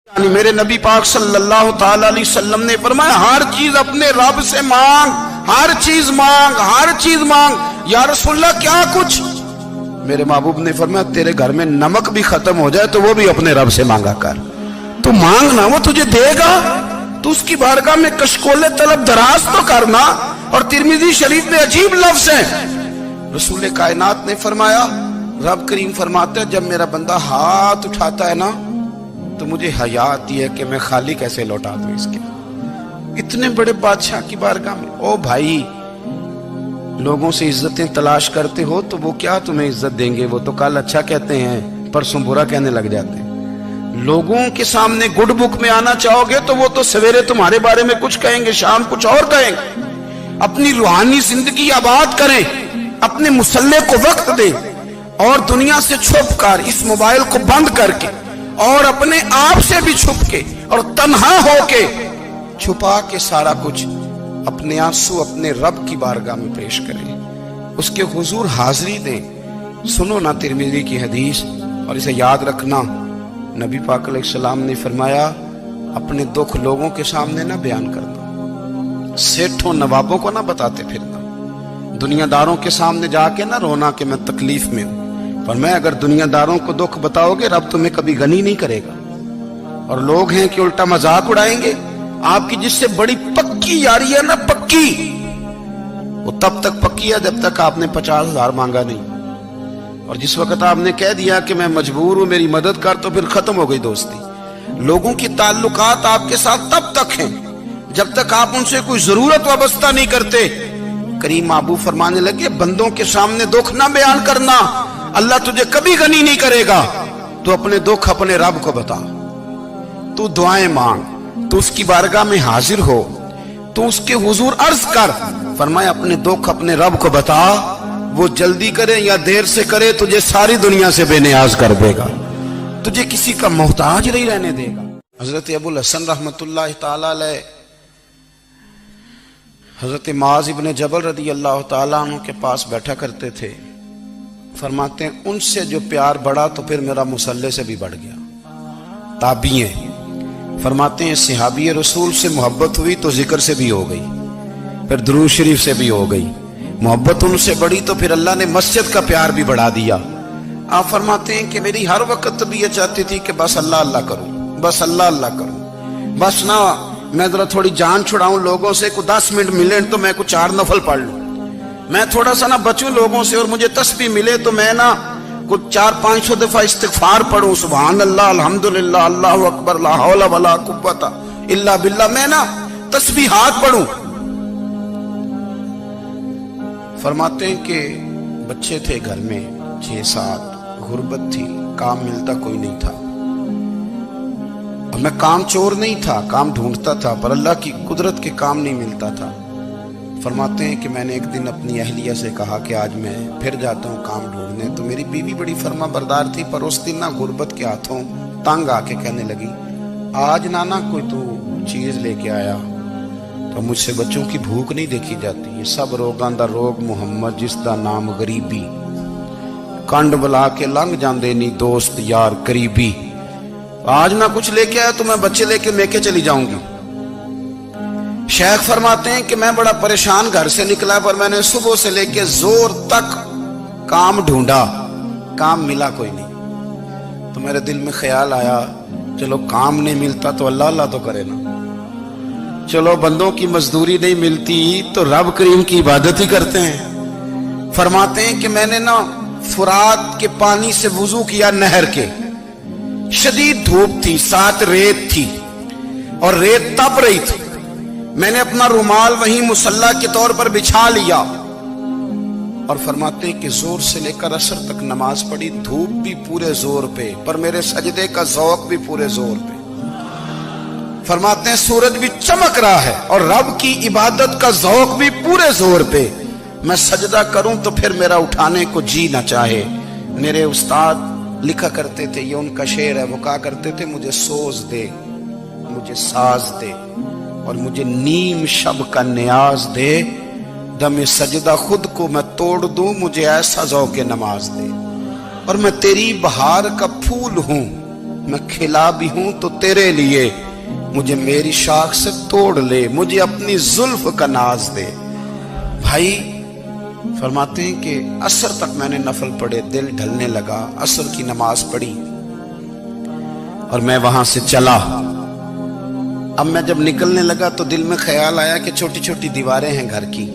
یعنی میرے نبی پاک صلی اللہ تعالی علیہ وسلم نے فرمایا ہر چیز اپنے رب سے مانگ، ہر چیز مانگ، ہر چیز مانگ۔ یا رسول اللہ کیا کچھ؟ میرے محبوب نے فرمایا تیرے گھر میں نمک بھی ختم ہو جائے تو وہ بھی اپنے رب سے مانگا کر، تو مانگنا وہ تجھے دے گا، تو اس کی بارگاہ میں کشکول طلب دراز تو کرنا۔ اور ترمذی شریف میں عجیب لفظ ہے، رسول کائنات نے فرمایا، رب کریم فرماتا ہے جب میرا بندہ ہاتھ اٹھاتا ہے نا تو مجھے حیا آتی ہے کہ میں خالی کیسے لوٹا دوں اس کے، اتنے بڑے بادشاہ کی بارگاہ میں۔ او بھائی، لوگوں سے عزتیں تلاش کرتے ہو تو وہ کیا تمہیں عزت دیں گے؟ وہ تو کل اچھا کہتے ہیں پرسوں برا کہنے لگ جاتے ہیں۔ لوگوں کے سامنے گڈ بک میں آنا چاہو گے تو وہ تو سویرے تمہارے بارے میں کچھ کہیں گے، شام کچھ اور کہیں گے۔ اپنی روحانی زندگی آباد کریں، اپنے مسلح کو وقت دیں، اور دنیا سے چھپ کر اس موبائل کو بند کر کے اور اپنے آپ سے بھی چھپ کے اور تنہا ہو کے چھپا کے سارا کچھ اپنے آنسو اپنے رب کی بارگاہ میں پیش کریں، اس کے حضور حاضری دیں۔ سنو نا ترمذی کی حدیث اور اسے یاد رکھنا، نبی پاک علیہ السلام نے فرمایا اپنے دکھ لوگوں کے سامنے نہ بیان کرنا، سیٹھوں نوابوں کو نہ بتاتے پھرنا، دنیا داروں کے سامنے جا کے نہ رونا کہ میں تکلیف میں ہوں۔ پر میں اگر دنیا داروں کو دکھ بتاؤ گے رب تمہیں کبھی غنی نہیں کرے گا۔ اور لوگ ہیں کہ الٹا مذاق اڑائیں گے آپ کی جس سے بڑی پکی یاری ہے نا، پکی، وہ تب تک پکی ہے جب تک آپ نے 50,000 مانگا نہیں، اور جس وقت آپ نے کہہ دیا کہ میں مجبور ہوں میری مدد کر تو پھر ختم ہو گئی دوستی۔ لوگوں کی تعلقات آپ کے ساتھ تب تک ہیں جب تک آپ ان سے کوئی ضرورت وابستہ نہیں کرتے۔ کریم محبوب فرمانے لگے بندوں کے سامنے دکھ نہ بیان کرنا، اللہ تجھے کبھی غنی نہیں کرے گا۔ تو اپنے دکھ اپنے رب کو بتا، تو دعائیں مانگ، تو اس کی بارگاہ میں حاضر ہو، تو اس کے حضور عرض کر۔ فرمایا اپنے دکھ اپنے رب کو بتا، وہ جلدی کرے یا دیر سے کرے تجھے ساری دنیا سے بے نیاز کر دے گا، تجھے کسی کا محتاج نہیں رہنے دے گا۔ حضرت ابو الحسن رحمت اللہ تعالی علیہ حضرت معاذ ابن جبل رضی اللہ تعالیٰ عنہ کے پاس بیٹھا کرتے تھے۔ فرماتے ہیں ان سے جو پیار بڑھا تو پھر میرا مسلح سے بھی بڑھ گیا۔ تابعی ہیں، فرماتے ہیں صحابی رسول سے محبت ہوئی تو ذکر سے بھی ہو گئی، پھر درود شریف سے بھی ہو گئی، محبت ان سے بڑھی تو پھر اللہ نے مسجد کا پیار بھی بڑھا دیا۔ آپ فرماتے ہیں کہ میری ہر وقت طبیعت چاہتی تھی کہ بس اللہ اللہ کروں، بس اللہ اللہ کروں، بس نہ میں ذرا تھوڑی جان چھڑاؤں لوگوں سے، کو 10 منٹ ملے تو میں کچھ 4 نفل پڑھ لوں، میں تھوڑا سا نہ بچوں لوگوں سے، اور مجھے تسبیح ملے تو میں نہ کچھ 400-500 دفعہ استغفار پڑھوں، سبحان اللہ، الحمدللہ، اللہ اکبر، لا حول ولا قوت الا باللہ، میں نہ تسبیحات پڑھوں۔ فرماتے ہیں کہ بچے تھے گھر میں 6-7، غربت تھی، کام ملتا کوئی نہیں تھا، اور میں کام چور نہیں تھا، کام ڈھونڈتا تھا، پر اللہ کی قدرت کے کام نہیں ملتا تھا۔ فرماتے ہیں کہ میں نے ایک دن اپنی اہلیہ سے کہا کہ آج میں پھر جاتا ہوں کام ڈھونڈنے، تو میری بیوی بڑی فرما بردار تھی، پر اس دن نہ غربت کے ہاتھوں تنگ آ کے کہنے لگی آج نانا کوئی تو چیز لے کے آیا، تو مجھ سے بچوں کی بھوک نہیں دیکھی جاتی، یہ سب روگاں دا روگ محمد جس دا نام غریبی، کنڈ بلا کے لنگ جاندے نہیں دوست یار قریبی، آج نہ کچھ لے کے آیا تو میں بچے لے کے میکے چلی جاؤں گی۔ شیخ فرماتے ہیں کہ میں بڑا پریشان گھر سے نکلا، پر میں نے صبح سے لے کے زور تک کام ڈھونڈا، کام ملا کوئی نہیں، تو میرے دل میں خیال آیا چلو کام نہیں ملتا تو اللہ اللہ تو کرے نا، چلو بندوں کی مزدوری نہیں ملتی تو رب کریم کی عبادت ہی کرتے ہیں۔ فرماتے ہیں کہ میں نے نا فرات کے پانی سے وضو کیا، نہر کے، شدید دھوپ تھی، ساتھ ریت تھی اور ریت تپ رہی تھی، میں نے اپنا رومال وہیں مصلی کے طور پر بچھا لیا، اور فرماتے ہیں کہ زور سے لے کر عصر تک نماز پڑھی، دھوپ بھی پورے زور پہ، پر میرے سجدے کا ذوق بھی پورے زور پہ۔ فرماتے ہیں سورج بھی چمک رہا ہے اور رب کی عبادت کا ذوق بھی پورے زور پہ، میں سجدہ کروں تو پھر میرا اٹھانے کو جی نہ چاہے۔ میرے استاد لکھا کرتے تھے، یہ ان کا شعر ہے، وہ کہا کرتے تھے مجھے سوز دے، مجھے ساز دے، اور مجھے نیم شب کا نیاز دے، دم سجدہ خود کو میں توڑ دوں، مجھے ایسا ذوق نماز دے، اور میں تیری بہار کا پھول ہوں، میں کھلا بھی ہوں تو تیرے لیے، مجھے میری شاخ سے توڑ لے، مجھے اپنی زلف کا ناز دے۔ بھائی فرماتے ہیں کہ عصر تک میں نے نفل پڑھے، دل ڈھلنے لگا، عصر کی نماز پڑھی اور میں وہاں سے چلا۔ اب میں جب نکلنے لگا تو دل میں خیال آیا کہ چھوٹی چھوٹی دیواریں ہیں گھر کی،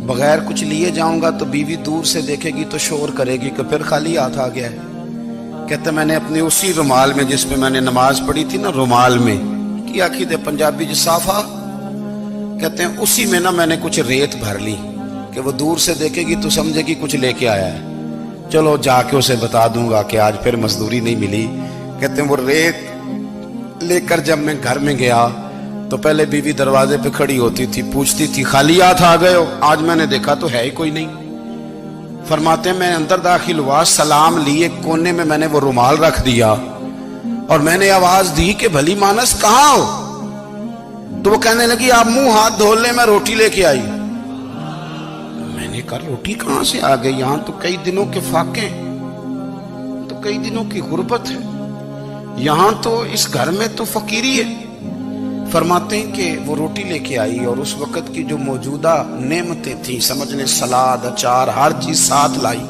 بغیر کچھ لیے جاؤں گا تو بیوی دور سے دیکھے گی تو شور کرے گی کہ پھر خالی ہاتھ آ گیا ہے۔ کہتے میں نے اپنے اسی رومال میں جس پہ میں نے نماز پڑھی تھی نا، رومال میں کی عقید پنجابی جسافہ کہتے ہیں، اسی میں نا میں نے کچھ ریت بھر لی کہ وہ دور سے دیکھے گی تو سمجھے گی کچھ لے کے آیا ہے، چلو جا کے اسے بتا دوں گا کہ آج پھر مزدوری نہیں ملی۔ کہتے ہیں وہ ریت لے کر جب میں گھر میں گیا تو پہلے بیوی دروازے پہ کھڑی ہوتی تھی، پوچھتی تھی خالی ہاتھ آ گئے ہو؟ آج میں نے دیکھا تو ہے ہی کوئی نہیں۔ فرماتے ہیں میں اندر داخل ہوا، سلام لیے، کونے میں میں نے وہ رومال رکھ دیا اور میں نے آواز دی کہ بھلی مانس کہاں ہو؟ تو وہ کہنے لگی آپ منہ ہاتھ دھو لیں، میں روٹی لے کے آئی۔ میں نے کہا روٹی کہاں سے آ گئی؟ یہاں تو کئی دنوں کے فاقے، تو کئی دنوں کی غربت ہے، یہاں تو اس گھر میں تو فقیری ہے۔ فرماتے ہیں کہ وہ روٹی لے کے آئی اور اس وقت کی جو موجودہ نعمتیں تھیں، سمجھ لیں سلاد، اچار، ہر چیز ساتھ لائی۔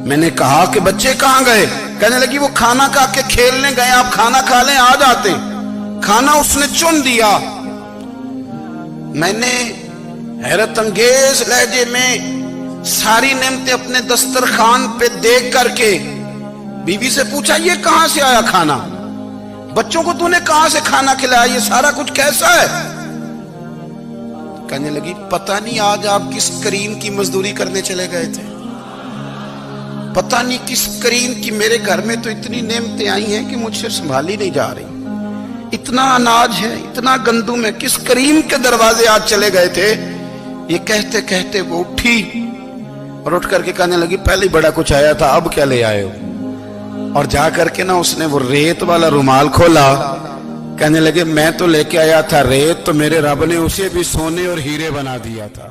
میں نے کہا کہ بچے کہاں گئے؟ کہنے لگی وہ کھانا کھا کے کھیلنے گئے، آپ کھانا کھا لیں آ جاتے۔ کھانا اس نے چن دیا۔ میں نے حیرت انگیز لہجے میں ساری نعمتیں اپنے دسترخوان پہ دیکھ کر کے بیوی سے پوچھا یہ کہاں سے آیا کھانا؟ بچوں کو تو نے کہاں سے کھانا کھلایا؟ یہ سارا کچھ کیسا ہے؟ کہنے لگی پتہ نہیں آج آپ کس کریم کی مزدوری کرنے چلے گئے تھے، پتہ نہیں کس کریم کی، میرے گھر میں تو اتنی نعمتیں آئی ہیں کہ مجھ سے سنبھالی نہیں جا رہی، اتنا اناج ہے، اتنا گندم ہے، کس کریم کے دروازے آج چلے گئے تھے؟ یہ کہتے کہتے وہ اٹھی اور اٹھ کر کے کہنے لگی پہلے بڑا کچھ آیا تھا، اب کیا لے آئے ہو؟ اور جا کر کے نا اس نے وہ ریت والا رومال کھولا، کہنے لگے میں تو لے کے آیا تھا ریت، تو میرے رب نے اسے بھی سونے اور ہیرے بنا دیا تھا۔